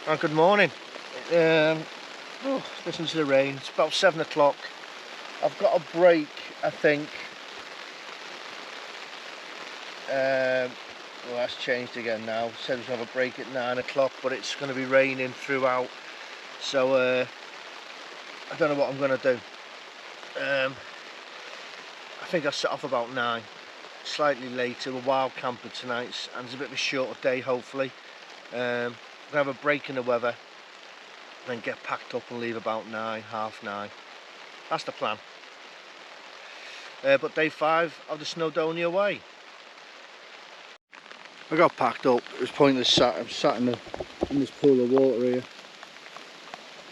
Oh, good morning. Listen to the rain. It's about 7 o'clock. I've got a break, I think. Well, that's changed again now. It said we're going to have a break at 9 o'clock, but it's going to be raining throughout. So I don't know what I'm going to do. I think I'll set off about 9. Slightly later. We're wild camping tonight, and it's a bit of a shorter day, hopefully. We're going to have a break in the weather, then get packed up and leave about 9, half 9. That's the plan. But day 5 of the Snowdonia Way. I got packed up. It was pointless. I'm sat in this pool of water here.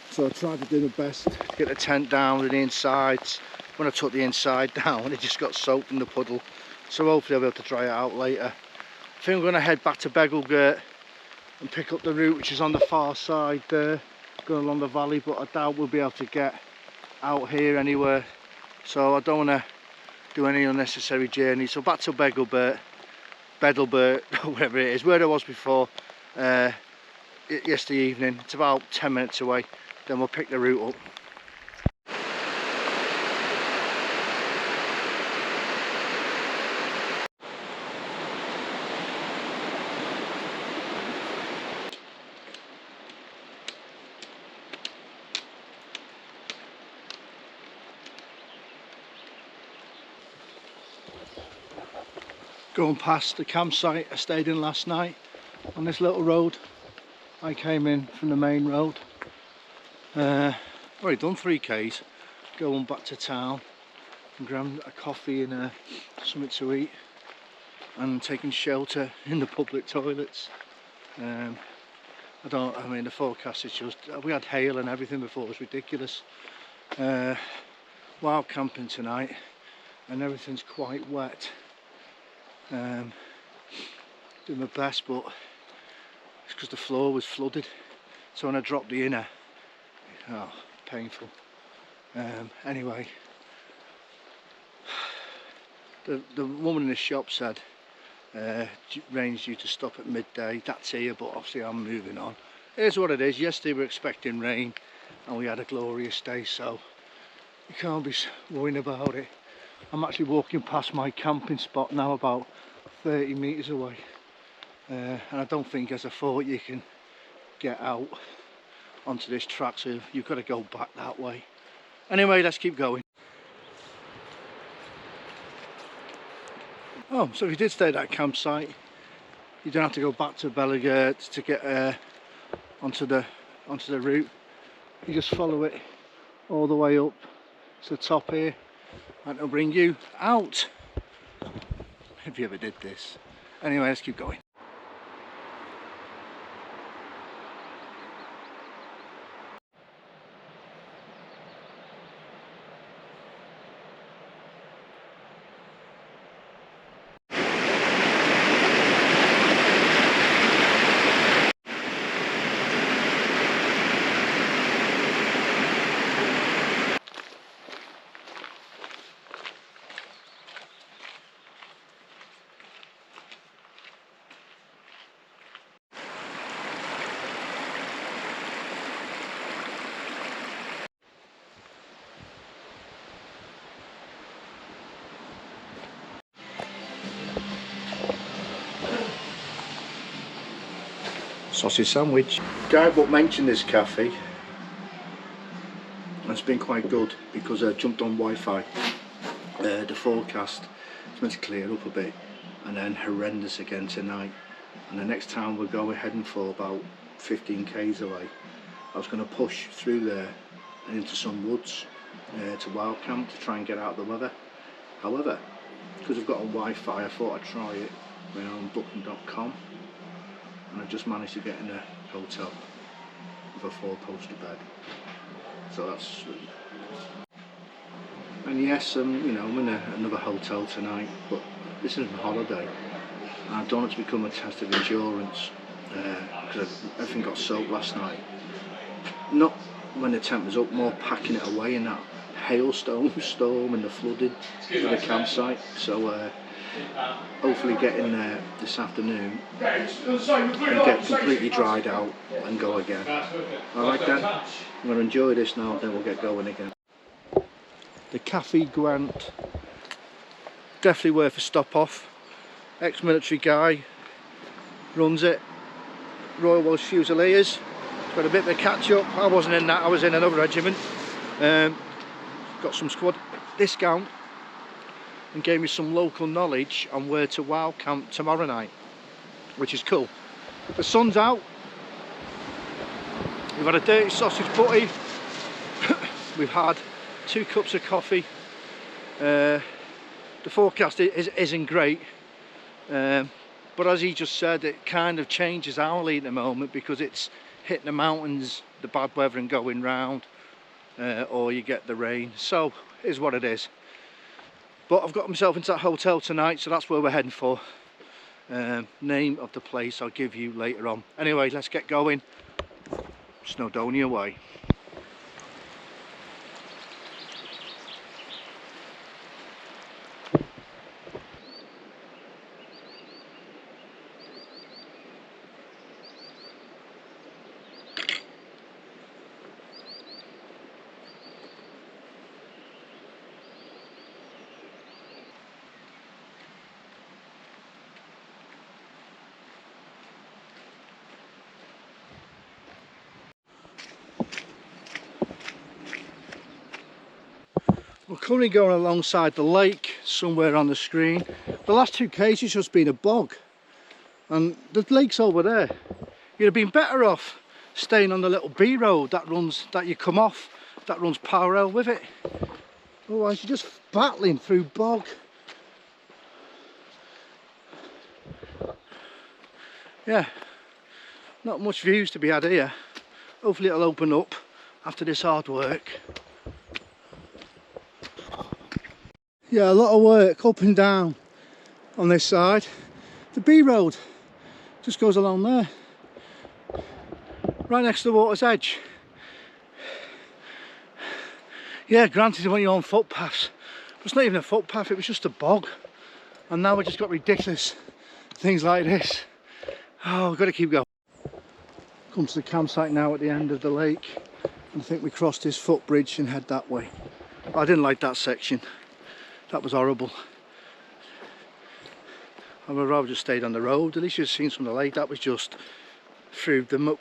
So I tried to do my best to get the tent down to the insides. When I took the inside down, it just got soaked in the puddle. So hopefully I'll be able to dry it out later. I think I'm going to head back to Beddgelert and pick up the route which is on the far side there, going along the valley, but I doubt we'll be able to get out here anywhere. So I don't want to do any unnecessary journey. So back to Beddgelert, whatever it is, where I was before yesterday evening. It's about 10 minutes away, then we'll pick the route up. Going past the campsite I stayed in last night on this little road. I came in from the main road. Already done 3 k's. Going back to town and grabbing a coffee and something to eat, and taking shelter in the public toilets. I mean the forecast is just, we had hail and everything before, it was ridiculous. Wild camping tonight and everything's quite wet. Doing my best, but it's because the floor was flooded, so when I dropped the inner, painful. Anyway, the woman in the shop said rain's due to stop at midday. That's here, but obviously I'm moving on. Here's what it is. Yesterday we were expecting rain and we had a glorious day, so you can't be worrying about it. I'm actually walking past my camping spot now, about 30 metres away, and I don't think as I thought you can get out onto this track, so you've got to go back that way. Anyway, let's keep going. Oh, so if you did stay at that campsite, you don't have to go back to Beddgelert to get onto the route. You just follow it all the way up to the top here, and it'll bring you out. If you ever did this. Anyway, let's keep going. Sausage sandwich. Guy but mentioned this cafe, and it's been quite good because I jumped on Wi-Fi. The forecast is meant to clear up a bit and then horrendous again tonight, and the next time we're heading for about 15 k's away. I was going to push through there and into some woods to wild camp to try and get out of the weather. However, because I've got on Wi-Fi, I thought I'd try it on booking.com. And I just managed to get in a hotel with a 4-poster bed, so that's sweet. And yes, I'm in another hotel tonight, but this isn't a holiday. I don't want it to become a test of endurance because everything got soaked last night. Not when the tent was up, more packing it away in that hailstone storm and the flooding of the campsite. So hopefully get in there this afternoon and get completely dried out and go again. Alright then, I'm going to enjoy this now, then we'll get going again. The Cafe Grant, definitely worth a stop off. Ex-military guy runs it, Royal Welsh Fusiliers. Got a bit of a catch up. I wasn't in that, I was in another regiment. Got some squad discount and gave me some local knowledge on where to wild camp tomorrow night, which is cool. The sun's out, we've had a dirty sausage butty, we've had 2 cups of coffee. The forecast isn't great, but as he just said, it kind of changes hourly at the moment because it's hitting the mountains, the bad weather and going round, or you get the rain. So it is what it is. But I've got myself into that hotel tonight, so that's where we're heading for. Name of the place I'll give you later on. Anyway, let's get going. Snowdonia Way. We're currently going alongside the lake somewhere on the screen. The last 2 k's has just been a bog and the lake's over there. You'd have been better off staying on the little B road that you come off, that runs parallel with it. Otherwise you're just battling through bog. Yeah, not much views to be had here. Hopefully it'll open up after this hard work. Yeah, a lot of work up and down on this side. The B road just goes along there, right next to the water's edge. Yeah, granted when you're on footpaths, but it's not even a footpath, it was just a bog. And now we've just got ridiculous things like this. Oh, we've got to keep going. Come to the campsite now at the end of the lake. I think we crossed this footbridge and head that way. I didn't like that section. That was horrible. I would rather just stayed on the road. At least you've seen from the lake. That was just through the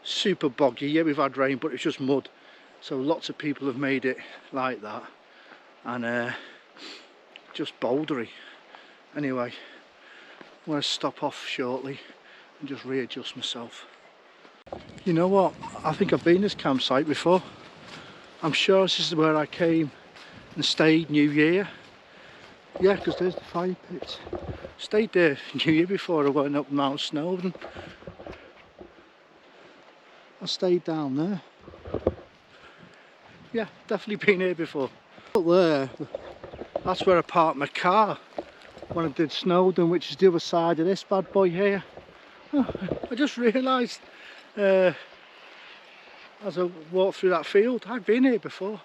super boggy. Yeah, we've had rain, but it's just mud. So lots of people have made it like that, and just bouldery. Anyway, I'm going to stop off shortly and just readjust myself. You know what? I think I've been this campsite before. I'm sure this is where I came and stayed New Year. Yeah, because there's the fire pit. Stayed there New Year before I went up Mount Snowdon. I stayed down there. Yeah, definitely been here before. Up there, that's where I parked my car when I did Snowdon, which is the other side of this bad boy here. Oh, I just realised as I walked through that field, I've been here before.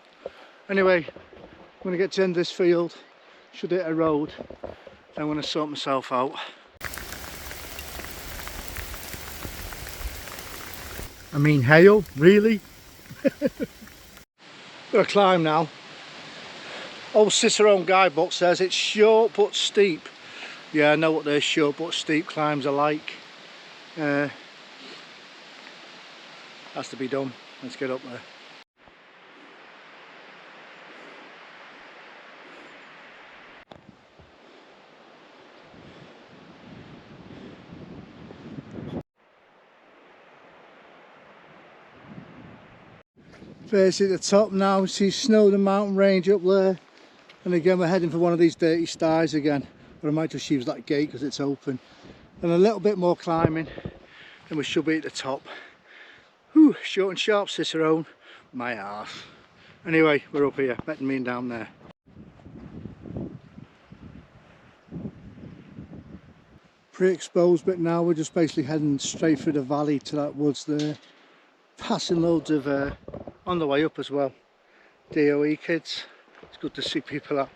Anyway, I'm going to get to the end of this field, should hit a road, then I'm going to sort myself out. I mean, hail, really? Got to climb now. Old Cicerone guidebook says it's short but steep. Yeah, I know what their short but steep climbs are like. Has to be done. Let's get up there. Basically at the top now, we see Snowdon mountain range up there, and again we're heading for one of these dirty styes again, but I might just use that gate because it's open, and a little bit more climbing and we should be at the top. Whew, short and sharp Cicerone, my arse. Anyway, we're up here, better than me down there. Pre-exposed bit now, we're just basically heading straight through the valley to that woods there, passing loads of on the way up as well, DOE kids. It's good to see people out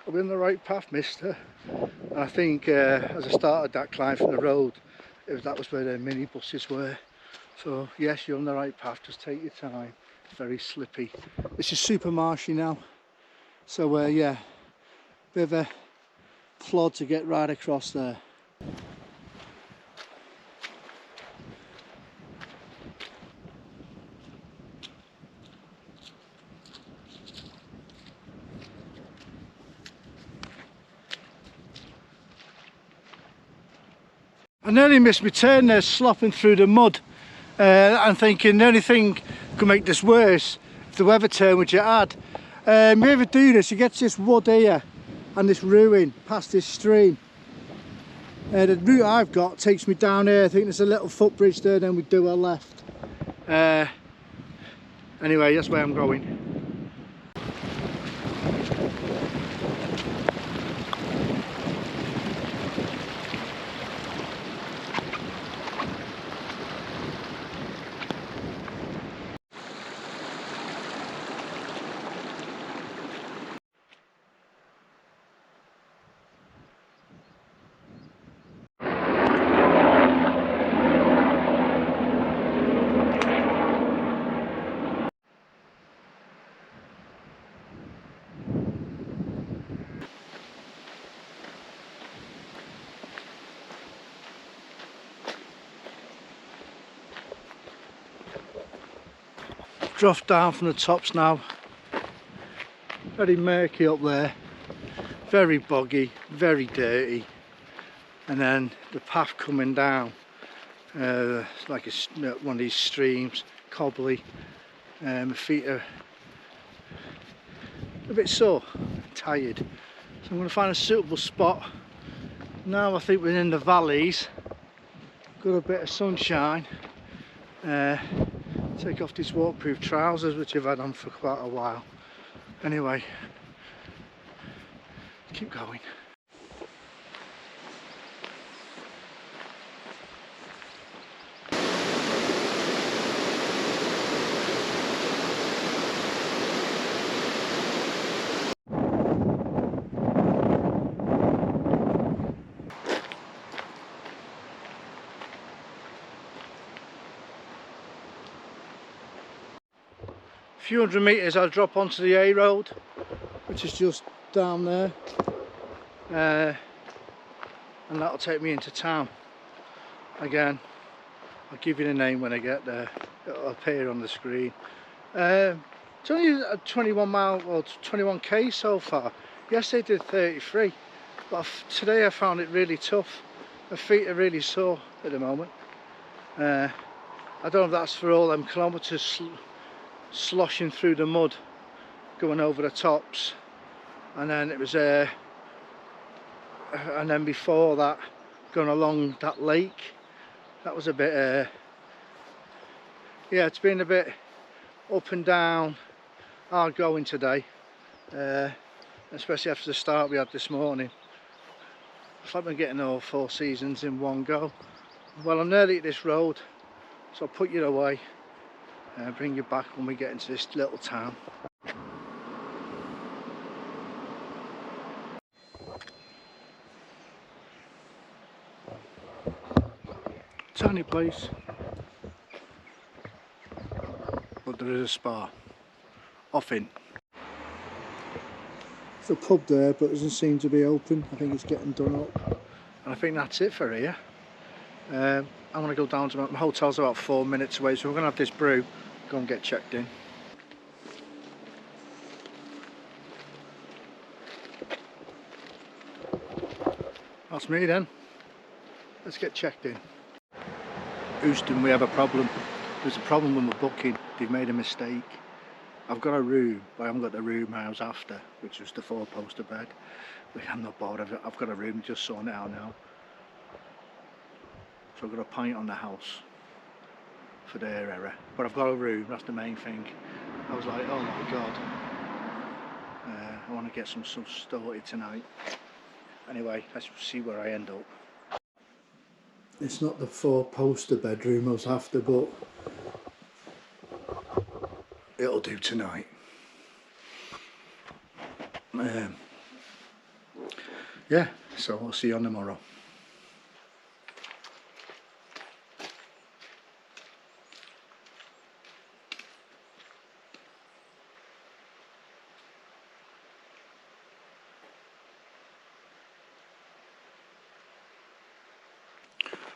Are we on the right path, mister? And I think as I started that climb from the road, that was where the minibuses were. So yes, you're on the right path, just take your time. It's very slippy. This is super marshy now. So yeah, bit of a plod to get right across there. I nearly missed my turn there, slopping through the mud. I'm thinking the only thing could make this worse if the weather turned, which it had. If you ever do this, you get to this wood here and this ruin past this stream. The route I've got takes me down here. I think there's a little footbridge there, then we do our left. Anyway, that's where I'm going. Dropped down from the tops now. Very murky up there, very boggy, very dirty, and then the path coming down, it's like one of these streams, cobbly. My feet are a bit sore, tired, so I'm going to find a suitable spot. Now I think we're in the valleys, got a bit of sunshine. Take off these waterproof trousers which I've had on for quite a while. Anyway, keep going. A few hundred metres I'll drop onto the A road, which is just down there, and that'll take me into town. Again, I'll give you the name when I get there, it'll appear on the screen. It's only a 21 mile or 21k so far. Yesterday did 33, but today I found it really tough. My feet are really sore at the moment. I don't know if that's for all them kilometres sloshing through the mud, going over the tops, and then it was and then before that, going along that lake. That was a bit yeah, it's been a bit up and down, hard going today, especially after the start we had this morning. It's like we're getting all 4 seasons in one go. Well, I'm nearly at this road, so I'll put you away. Bring you back when we get into this little town. Tiny place, but there is a spa. Off in. There's a pub there, but it doesn't seem to be open. I think it's getting done up. And I think that's it for here. I'm going to go down to my hotel's about 4 minutes away, so we're going to have this brew, go and get checked in. That's me then. Let's get checked in. Houston, we have a problem. There's a problem with my booking. They've made a mistake. I've got a room, but I haven't got the room I was after, which was the 4-poster bed. I'm not bored. I've got a room, just sorting it out now. So I've got a pint on the house for their error, but I've got a room, that's the main thing. I was like, oh my god, I want to get some stuff started tonight. Anyway, let's see where I end up. It's not the 4-poster bedroom I was after, but it'll do tonight. yeah, so I'll see you on tomorrow.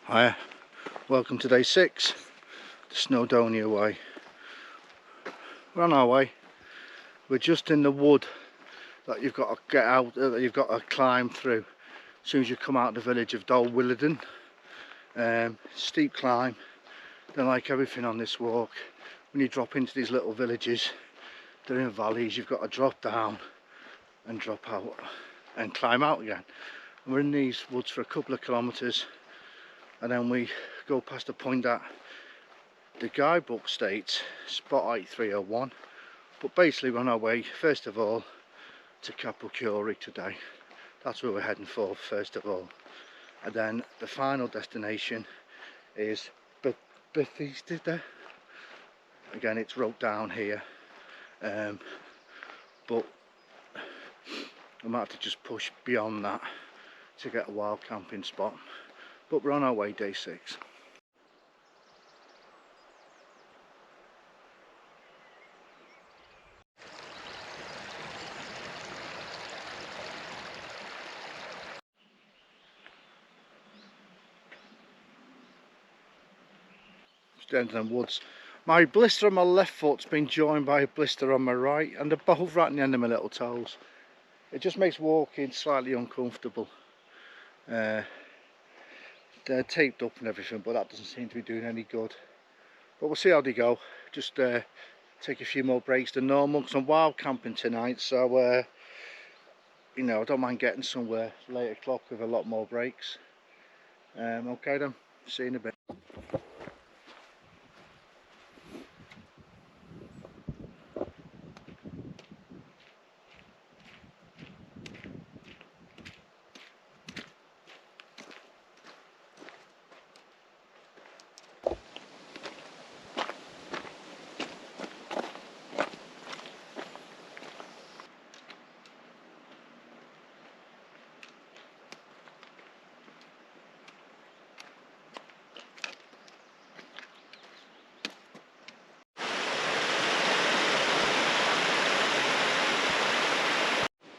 Hiya, welcome to day 6, the Snowdonia Way. We're on our way. We're just in the wood that you've got to get out, that you've got to climb through as soon as you come out of the village of Dolwyddelan. Steep climb. Then, like everything on this walk, when you drop into these little villages, they're in valleys. You've got to drop down and drop out and climb out again. And we're in these woods for a couple of kilometres, and then we go past a point that the guidebook states spot 8301, but basically we're on our way first of all to Capel Curig today. That's where we're heading for first of all, and then the final destination is Bethesda. Again, it's wrote down here, but I might have to just push beyond that to get a wild camping spot. But we're on our way, day 6. Just down to them woods. My blister on my left foot's been joined by a blister on my right, and they're both right in the end of my little toes. It just makes walking slightly uncomfortable. They're taped up and everything, but that doesn't seem to be doing any good. But we'll see how they go. Just take a few more breaks than normal because I'm wild camping tonight, so you know, I don't mind getting somewhere late o'clock with a lot more breaks. Okay then, see you in a bit.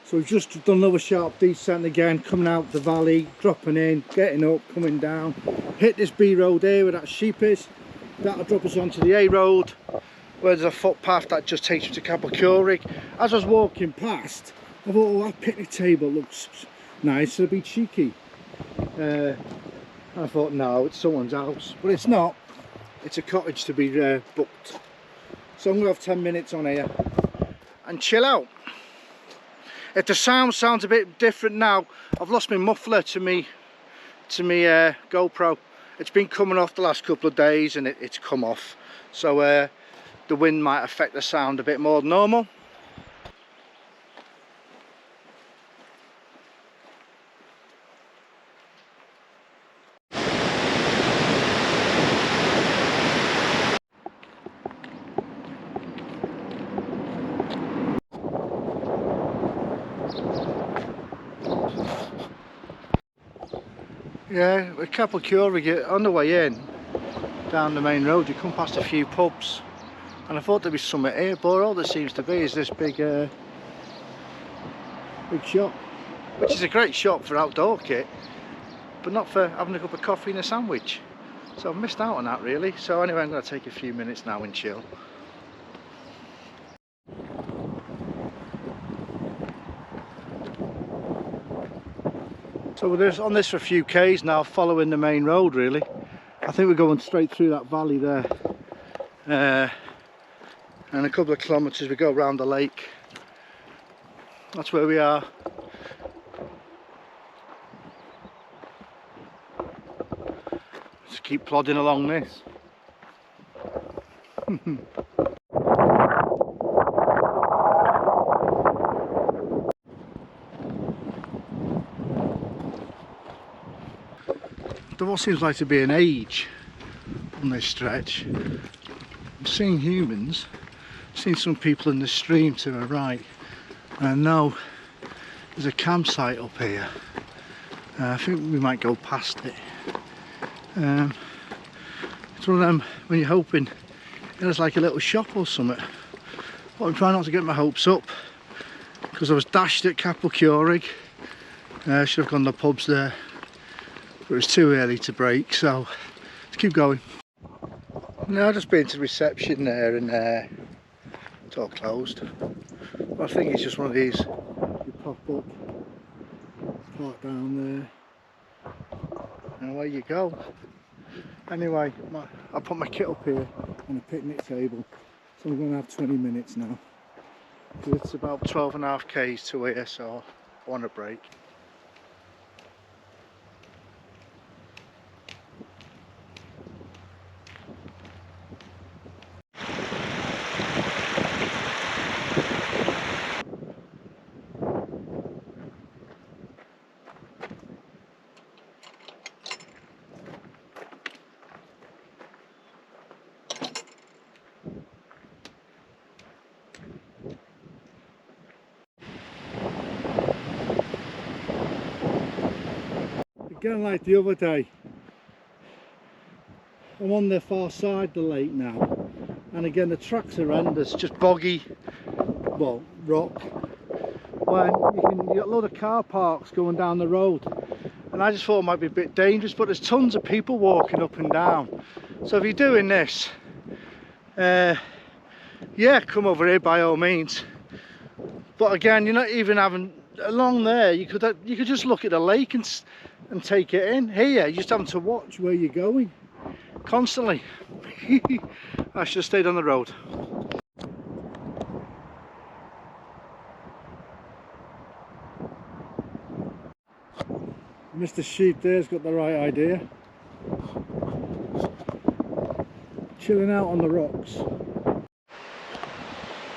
So we've just done another sharp descent again, coming out the valley, dropping in, getting up, coming down, hit this B road here where that sheep is. That'll drop us onto the A road where there's a footpath that just takes you to Capel Curig. As I was walking past, I thought, oh, that picnic table looks nice, it'll be cheeky. I thought, no, it's someone's house, but it's not. It's a cottage to be booked. So I'm going to have 10 minutes on here and chill out. If the sound sounds a bit different now, I've lost my muffler to me GoPro. It's been coming off the last couple of days and it's come off. So the wind might affect the sound a bit more than normal. Yeah, with Capel Curig, on the way in, down the main road, you come past a few pubs, and I thought there'd be something here, but all there seems to be is this big shop, which is a great shop for outdoor kit, but not for having a cup of coffee and a sandwich. So I've missed out on that really. So anyway, I'm going to take a few minutes now and chill. So we're on this for a few k's now, following the main road really. I think we're going straight through that valley there. And a couple of kilometres we go around the lake. That's where we are. Just keep plodding along this. There what seems like to be an age on this stretch. I'm seeing humans, I'm seeing some people in the stream to my right, and I know there's a campsite up here. I think we might go past it. It's one of them when you're hoping there's like a little shop or something. But I'm trying not to get my hopes up because I was dashed at Capel Curig. Should have gone to the pubs there, but it was too early to break, so let's keep going. No, I've just been to reception there and it's all closed. But I think it's just one of these, you pop up, park down there, and away you go. Anyway, I put my kit up here on a picnic table, so I'm going to have 20 minutes now. It's about 12.5 k's to here, so I want a break. Again, like the other day, I'm on the far side of the lake now, and again the track's horrendous, just boggy, well, rock, when you get a lot of car parks going down the road, and I just thought it might be a bit dangerous, but there's tons of people walking up and down. So if you're doing this, yeah, come over here by all means. But again, you're not even having along there. You could just look at the lake and take it in. Here, you're just having to watch where you're going constantly. I should have stayed on the road. Mr. Sheep there's got the right idea. Chilling out on the rocks.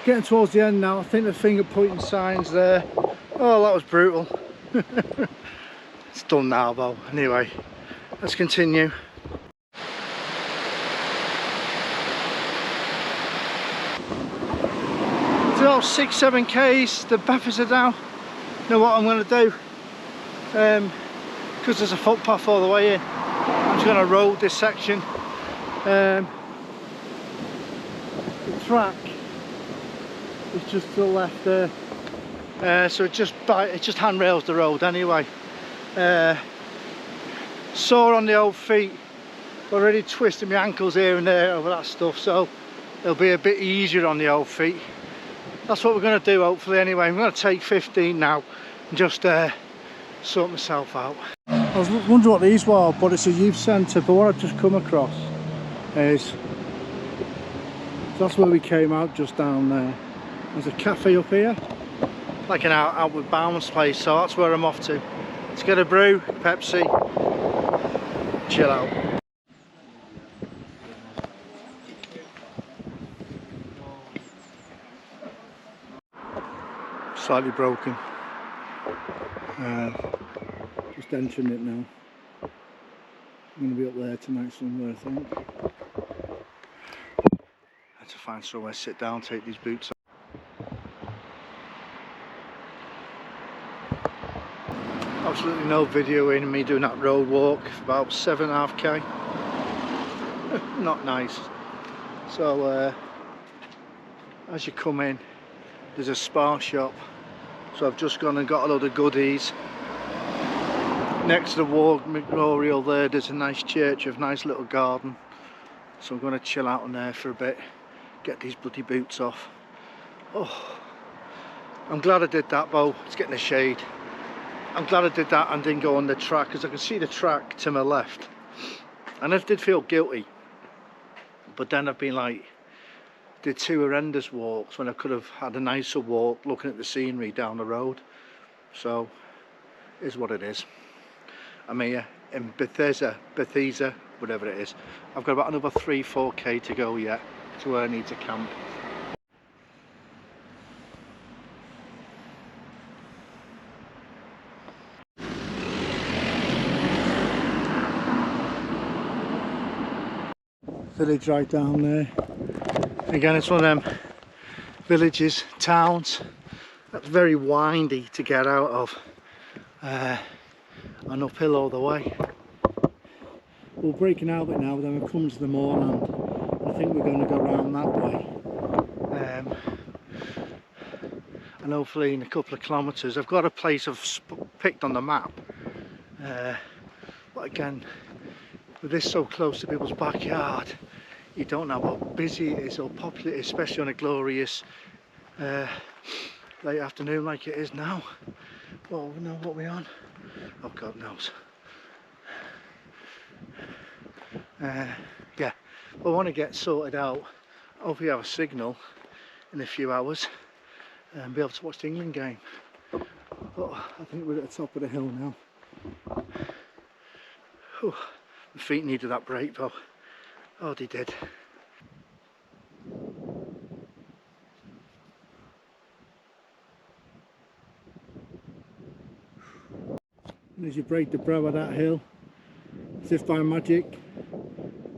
Getting towards the end now. I think the finger pointing signs there. Oh, that was brutal. It's done now though. Anyway, let's continue. It's about 6-7 k's to Bethesda now. You know what I'm going to do? Because there's a footpath all the way in, I'm just going to road this section. The track is just to the left there, so it just handrails the road anyway. Sore on the old feet, already twisting my ankles here and there over that stuff, so it'll be a bit easier on the old feet. That's what we're going to do hopefully anyway. I'm going to take 15 now and just sort myself out. I was wondering what these were, but it's a youth centre, but what I've just come across is, that's where we came out, just down there. There's a cafe up here, like an outward bound place, so that's where I'm off to. Let's get a brew, Pepsi, chill out. Slightly broken. Just entering it now. I'm going to be up there tonight somewhere, I think. I had to find somewhere to sit down, take these boots off. Absolutely no video in me doing that road walk for about 7.5 k. Not nice. So as you come in, there's a spa shop, so I've just gone and got a load of goodies. Next to the war memorial there, there's a nice church with a nice little garden, so I'm going to chill out in there for a bit, get these bloody boots off. Oh, I'm glad I did that though. It's getting a shade. I'm glad I did that and didn't go on the track, because I can see the track to my left, and I did feel guilty, but then I've been like, did 2 horrendous walks when I could have had a nicer walk looking at the scenery down the road. So it is what it is. I'm here in Bethesda, whatever it is. I've got about another 3-4 k to go yet to where I need to camp. Village right down there. Again, it's one of them villages, towns, that's very windy to get out of. and uphill all the way. We're breaking out of it now, then we're coming to the moorland. I think we're going to go round that way. And hopefully in a couple of kilometres, I've got a place I've picked on the map. But again, with this so close to people's backyard, you don't know how busy it is or popular it is, especially on a glorious late afternoon like it is now. Well, we know what we're on. Oh, God knows. Yeah, I want to get sorted out. Hopefully have a signal in a few hours and be able to watch the England game. But I think we're at the top of the hill now. Whew, my feet needed that break though. Oh, they did. And as you break the brow of that hill, as if by magic,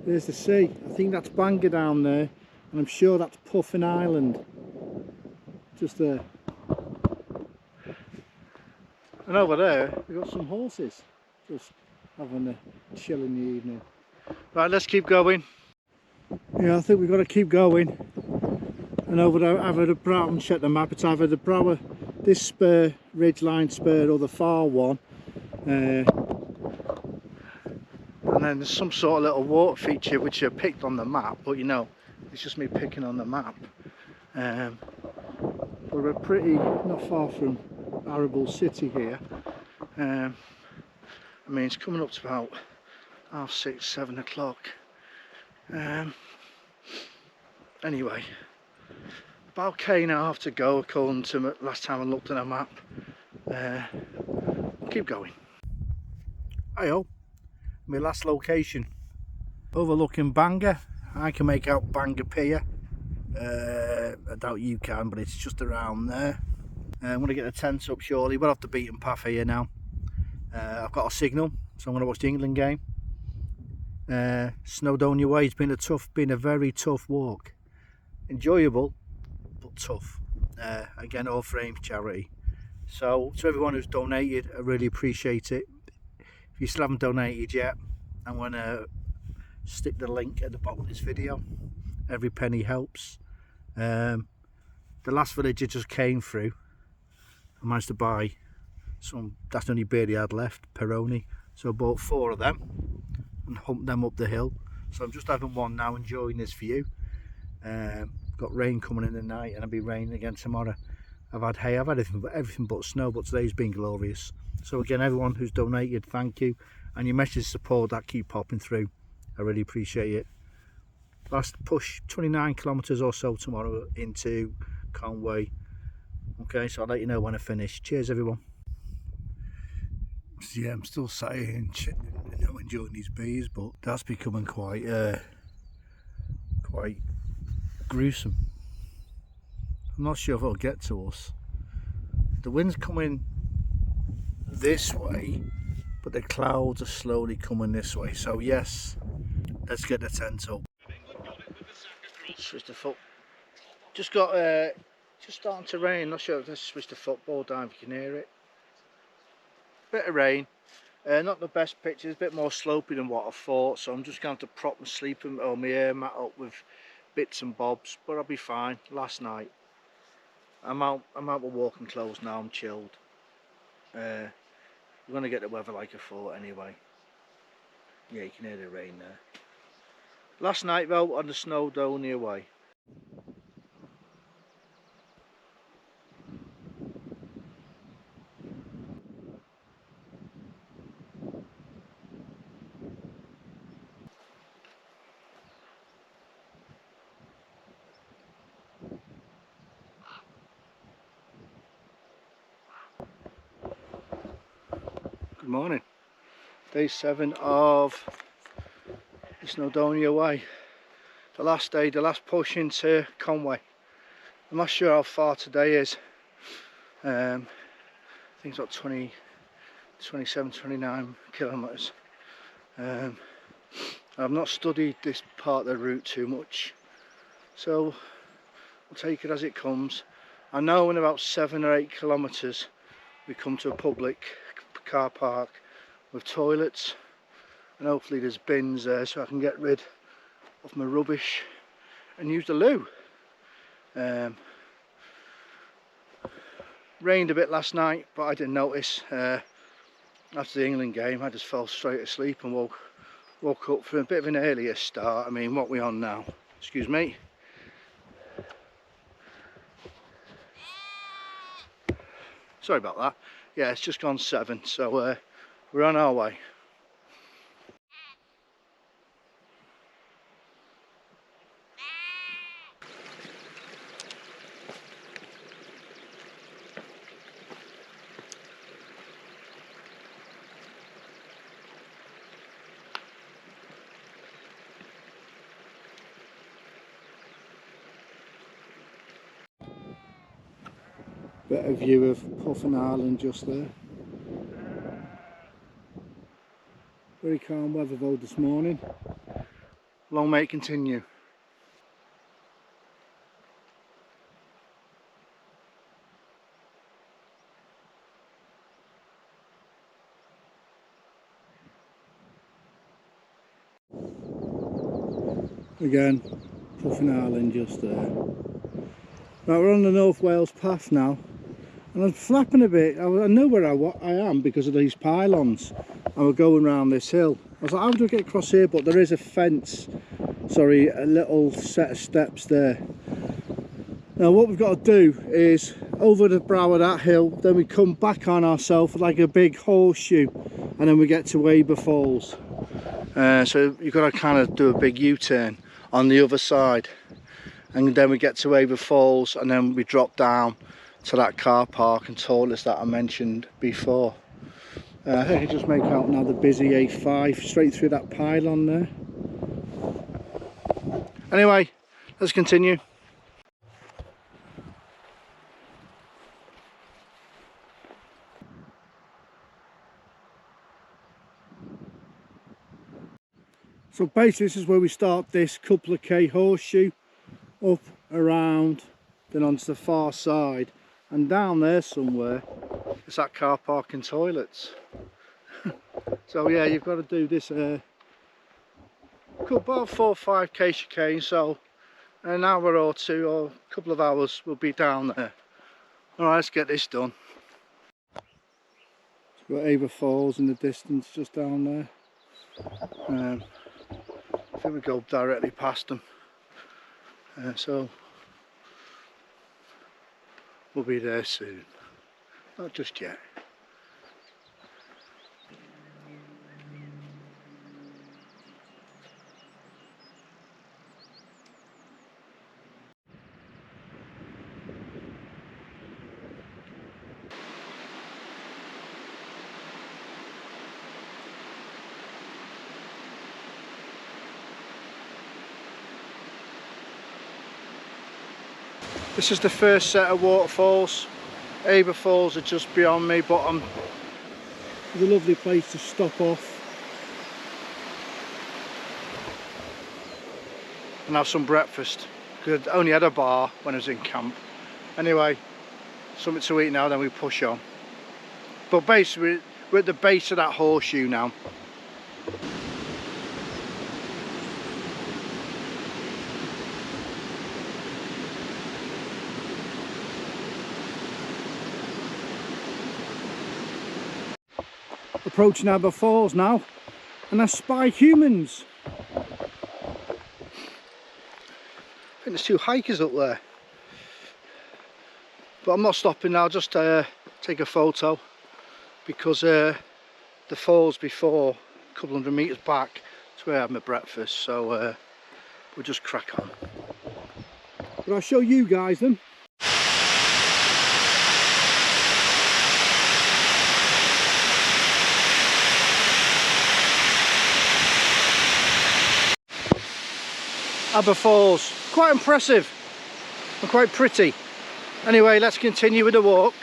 there's the sea. I think that's Bangor down there, and I'm sure that's Puffin Island, just there. And over there, we've got some horses, just having a chill in the evening. Right, let's keep going. Yeah, I think we've got to keep going. And over there, either the brow, and check the map, it's either the brow of this spur, ridgeline spur, or the far one. And then there's some sort of little water feature which I picked on the map, but you know, it's just me picking on the map. We're pretty not far from Arable City here. I mean, it's coming up to about 6:30, 7 o'clock. Anyway, about K&a-half to go according to last time I looked at a map. We'll keep going. Hi-ho, my last location, overlooking Bangor. I can make out Bangor Pier. I doubt you can, but it's just around there. I'm going to get the tent up shortly. We're off the beaten path here now. I've got a signal, so I'm going to watch the England game. Snowdonia Way. It's been a very tough walk. Enjoyable, but tough. Again, all for AIM charity. So to everyone who's donated, I really appreciate it. If you still haven't donated yet, I'm going to stick the link at the bottom of this video. Every penny helps. The last village I just came through, I managed to buy some, that's the only beer they had left, Peroni. So I bought 4 of them and humped them up the hill. So I'm just having one now, enjoying this view. Got rain coming in the night, and it'll be raining again tomorrow. I've had hay, I've had everything but snow, but today's been glorious. So again, everyone who's donated, thank you. And your message of support that keep popping through, I really appreciate it. Last push 29 kilometres or so tomorrow into Conwy. Okay, so I'll let you know when I finish. Cheers everyone. So yeah, I'm still sat here and enjoying these beers, but that's becoming quite gruesome. I'm not sure if it'll get to us. The wind's coming this way, but the clouds are slowly coming this way. So yes, let's get the tent up. Switch the foot. Just starting to rain. Not sure if this switch the football down if you can hear it. Bit of rain. Not the best pictures, a bit more slopey than what I thought, so I'm just going to prop my sleeping or my air mat up with bits and bobs, but I'll be fine. Last night I'm out with walking clothes now. I'm chilled. We're going to get the weather like I thought anyway. Yeah, you can hear the rain there. Last night though, on the Snowdonia Way. Good morning. Day 7 of the Snowdonia Way. The last day, the last push into Conwy. I'm not sure how far today is. I think it's about 27, 29 kilometres. I've not studied this part of the route too much, so we'll take it as it comes. I know in about 7 or 8 kilometres we come to a public car park with toilets, and hopefully there's bins there so I can get rid of my rubbish and use the loo. Rained a bit last night, but I didn't notice. After the England game I just fell straight asleep and woke up for a bit of an earlier start. I mean, what we on now? Excuse me. Sorry about that. Yeah, it's just gone 7, so we're on our way. Better view of Puffin Island just there. Very calm weather though this morning. Long may it continue. Again, Puffin Island just there. Right, we're on the North Wales path now, and I'm flapping a bit. I know where I am because of these pylons, and we're going round this hill. I was like, how do I get across here? But there is a fence, sorry, a little set of steps there. Now what we've got to do is over the brow of that hill, then we come back on ourselves like a big horseshoe, and then we get to Aber Falls. So you've got to kind of do a big U-turn on the other side, and then we get to Aber Falls, and then we drop down to that car park and toilets that I mentioned before. I think I just make out now the busy A5 straight through that pylon there. Anyway, let's continue. So basically this is where we start this couple of K horseshoe, up, around, then onto the far side, and down there somewhere is that car park and toilets. So yeah, you've got to do this about 4 or 5 K chicane, so an hour or two or a couple of hours we'll be down there. Alright, let's get this done. We've got Aber Falls in the distance just down there. I think we go directly past them, so we'll be there soon. Not just yet. This is the first set of waterfalls. Aber Falls are just beyond me, but it's a lovely place to stop off and have some breakfast, because I only had a bar when I was in camp. Anyway, something to eat now, then we push on. But basically we're at the base of that horseshoe now. Approaching Aber Falls now, and I spy humans. I think there's 2 hikers up there, but I'm not stopping now, just take a photo, because the falls before, a couple hundred metres back, is where I had my breakfast, so we'll just crack on. But I'll show you guys them. Aber Falls, quite impressive and quite pretty. Anyway, let's continue with the walk.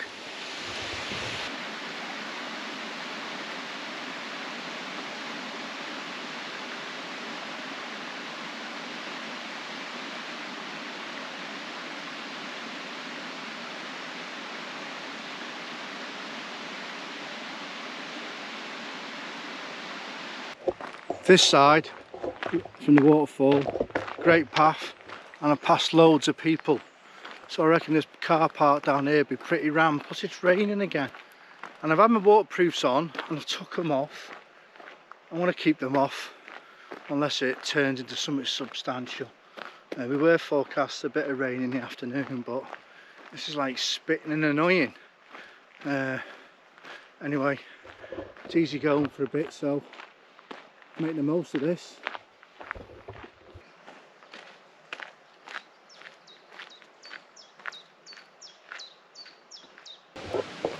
This side from the waterfall, great path, and I passed loads of people. So I reckon this car park down here would be pretty rammed, plus it's raining again. And I've had my waterproofs on and I took them off. I want to keep them off unless it turns into something substantial. We were forecast a bit of rain in the afternoon, but this is like spitting and annoying. Anyway, it's easy going for a bit, so make the most of this.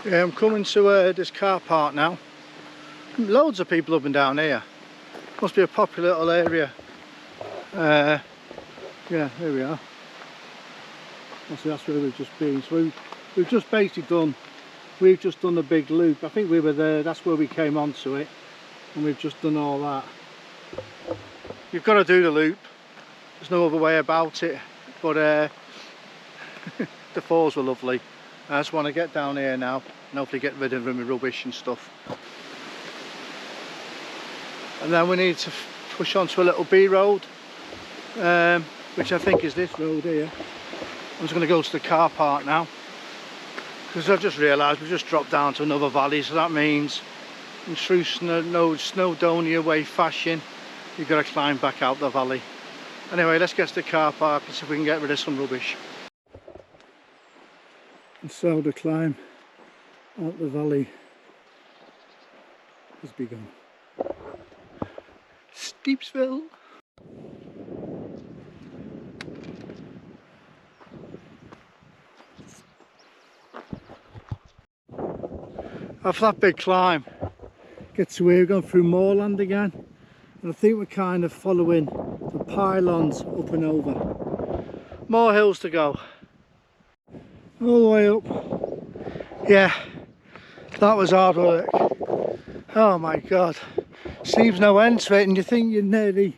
Yeah, I'm coming to this car park now. Loads of people up and down here. Must be a popular little area. Yeah, here we are. That's where we've just been. So we've just basically done, we've just done the big loop. I think we were there, that's where we came onto it. And we've just done all that. You've got to do the loop. There's no other way about it. But the falls were lovely. I just want to get down here now and hopefully get rid of my rubbish and stuff. And then we need to push onto a little B road, which I think is this road here. I'm just going to go to the car park now, because I've just realised we've just dropped down to another valley, so that means in true Snowdonia Way fashion, you've got to climb back out the valley. Anyway, let's get to the car park and see if we can get rid of some rubbish. And so the climb out the valley has begun. Steepsville. After that big climb, get to here, we're going through moorland again, and I think we're kind of following the pylons up and over. More hills to go. All the way up. Yeah, that was hard work. Oh my god, seems no end to it, and you think you're nearly,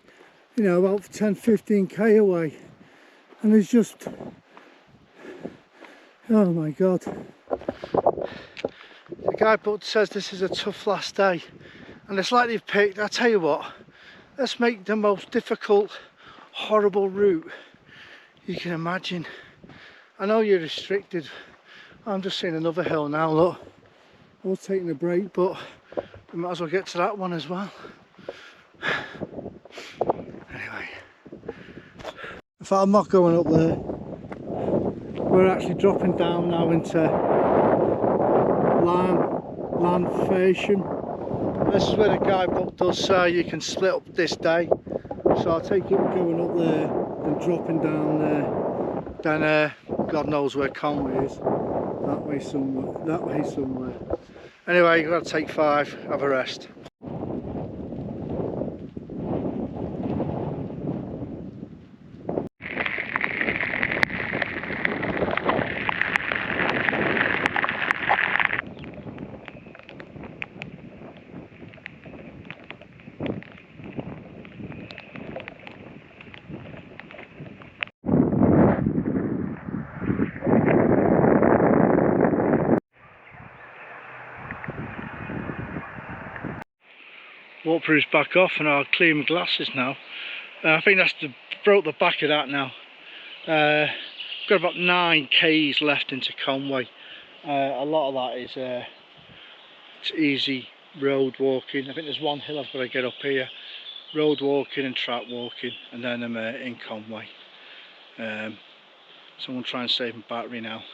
you know, about 10-15k away, and it's just, oh my god. The guidebook says this is a tough last day, and it's like they've picked, I tell you what, let's make the most difficult, horrible route you can imagine. I know you're restricted. I'm just seeing another hill now, look. I was taking a break, but we might as well get to that one as well. Anyway, in fact, I'm not going up there. We're actually dropping down now into land fashion. This is where the guidebook does say you can split up this day. So I take it we're going up there and dropping down there. Then God knows where Conwy is. That way somewhere. That way somewhere. Anyway, you've got to take 5, have a rest. Waterproof's back off and I'll clean my glasses now. I think that's broke the back of that now. Got about 9 k's left into Conwy. A lot of that is it's easy road walking. I think there's one hill I've got to get up here. Road walking and track walking, and then I'm in Conwy. So I'm going to try and save my battery now.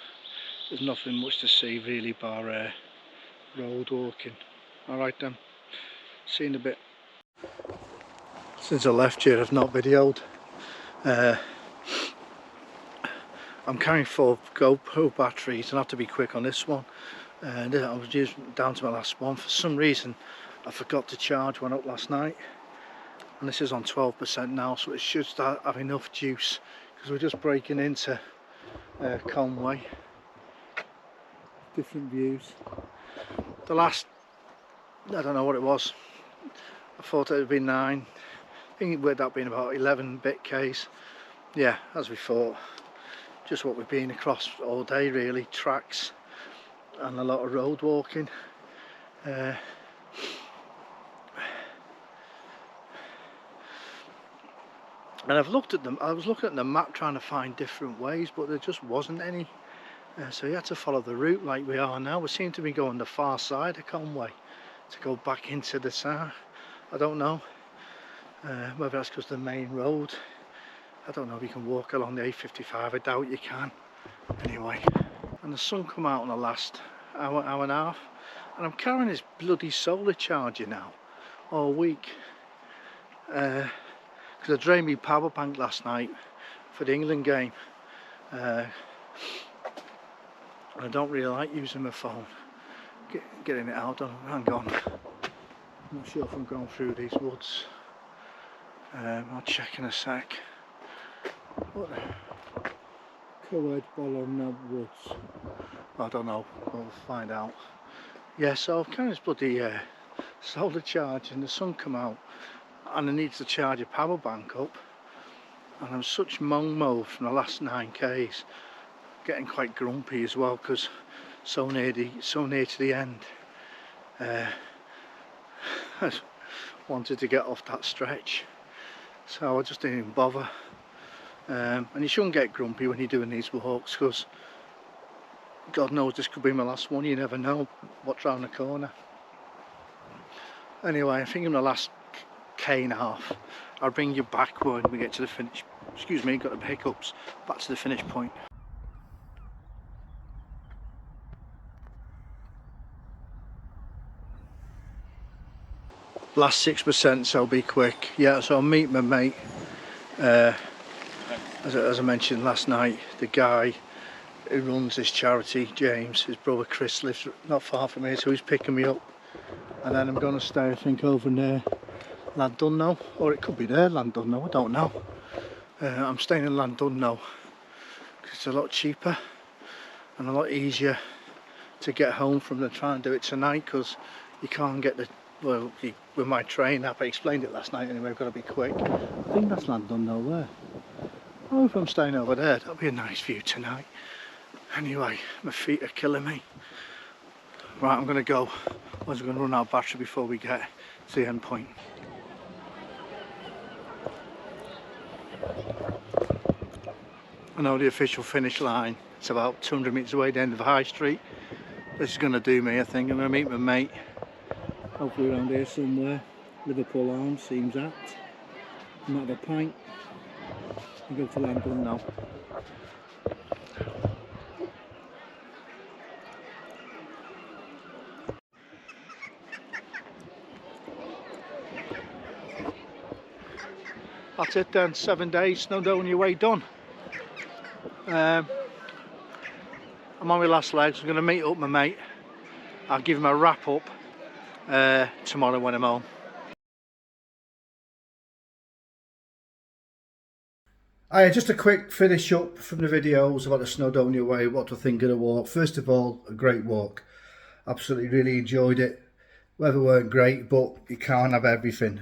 There's nothing much to see really bar road walking. Alright then. See you in a bit. Since I left here I've not videoed. I'm carrying 4 GoPro batteries and I have to be quick on this one. I was just down to my last one. For some reason I forgot to charge one up last night, and this is on 12% now, so it should start have enough juice, because we're just breaking into Conwy. Different views. The last, I don't know what it was, I thought it would be 9. I think it worked out being about 11 bit Ks. Yeah, as we thought. Just what we've been across all day really. Tracks and a lot of road walking. And I've looked at them. I was looking at the map trying to find different ways, but there just wasn't any. So you had to follow the route like we are now. We seem to be going the far side of Conwy to go back into the south. I don't know whether that's because the main road. I don't know if you can walk along the A55. I doubt you can. Anyway, and the sun come out in the last hour and a half, and I'm carrying this bloody solar charger now all week. Because I drained my power bank last night for the England game. I don't really like using my phone, getting it out. Hang on, I'm not sure if I'm going through these woods. I'll check in a sec. What? Bologna woods. I don't know, we'll find out. Yeah, so I've carried this bloody solar charge and the sun come out and I need to charge a power bank up, and I'm such mong mode from the last 9Ks. Getting quite grumpy as well because so near to the end. I just wanted to get off that stretch, so I just didn't even bother. And you shouldn't get grumpy when you're doing these walks, because God knows this could be my last one. You never know what's round the corner. Anyway, I think in the last K and a half, I'll bring you back when we get to the finish. Excuse me, got the hiccups. Back to the finish point. Last 6%, so I'll be quick. Yeah, so I'll meet my mate. As I mentioned last night, the guy who runs this charity, James, his brother Chris, lives not far from here, so he's picking me up. And then I'm going to stay, I think, over near Llandudno, or it could be there, Llandudno, I don't know. I'm staying in Llandudno because it's a lot cheaper and a lot easier to get home from than try and do it tonight, because you can't get the, well, with my train app, I explained it last night anyway, I've got to be quick. I think that's Llandudno there. Oh, if I'm staying over there, that'll be a nice view tonight. Anyway, my feet are killing me. Right, I'm going to go. I was going to run out of battery before we get to the end point. I know the official finish line. It's about 200 metres away, the end of the High Street. This is going to do me, I think. I'm going to meet my mate. Hopefully around here somewhere. Liverpool Arms seems that. I'm at the pint. I go to London now. That's it then, 7 days, Snowdonia Way done. I'm on my last legs. I'm going to meet up my mate. I'll give him a wrap up tomorrow when I'm home. Just a quick finish up from the videos about the Snowdonia Way, what to think of the walk. First of all, a great walk. Absolutely really enjoyed it. Weather weren't great, but you can't have everything.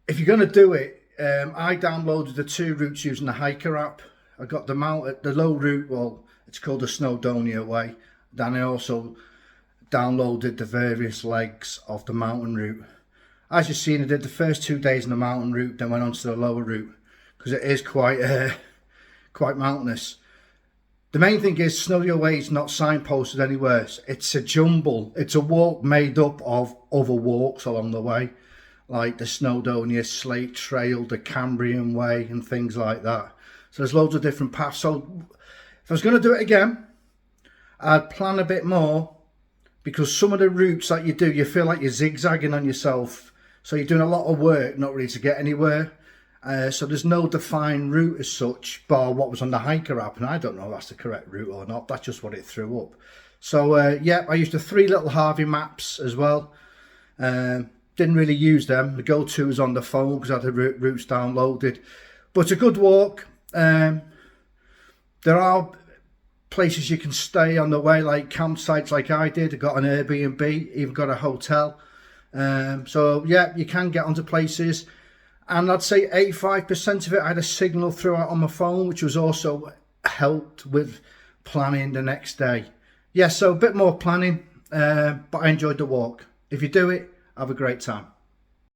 If you're going to do it, I downloaded the 2 routes using the Hiker app. I got the low route, well, it's called the Snowdonia Way. Then I also downloaded the various legs of the mountain route. As you've seen, I did the first 2 days on the mountain route, then went on to the lower route, because it is quite mountainous. The main thing is Snowdonia Way is not signposted anywhere. It's a jumble. It's a walk made up of other walks along the way, like the Snowdonia Slate Trail, the Cambrian Way and things like that. So there's loads of different paths. So if I was going to do it again, I'd plan a bit more, because some of the routes that you do, you feel like you're zigzagging on yourself. So you're doing a lot of work, not really to get anywhere. So there's no defined route as such, bar what was on the Hiker app. And I don't know if that's the correct route or not. That's just what it threw up. So yeah, I used the 3 little Harvey maps as well. Didn't really use them. The go-to was on the phone because I had the routes downloaded. But it's a good walk. There are places you can stay on the way, like campsites like I did. I got an Airbnb, even got a hotel. So yeah, you can get onto places, and I'd say 85% of it I had a signal throughout on my phone, which was also helped with planning the next day. Yeah, so a bit more planning, but I enjoyed the walk. If you do it, have a great time.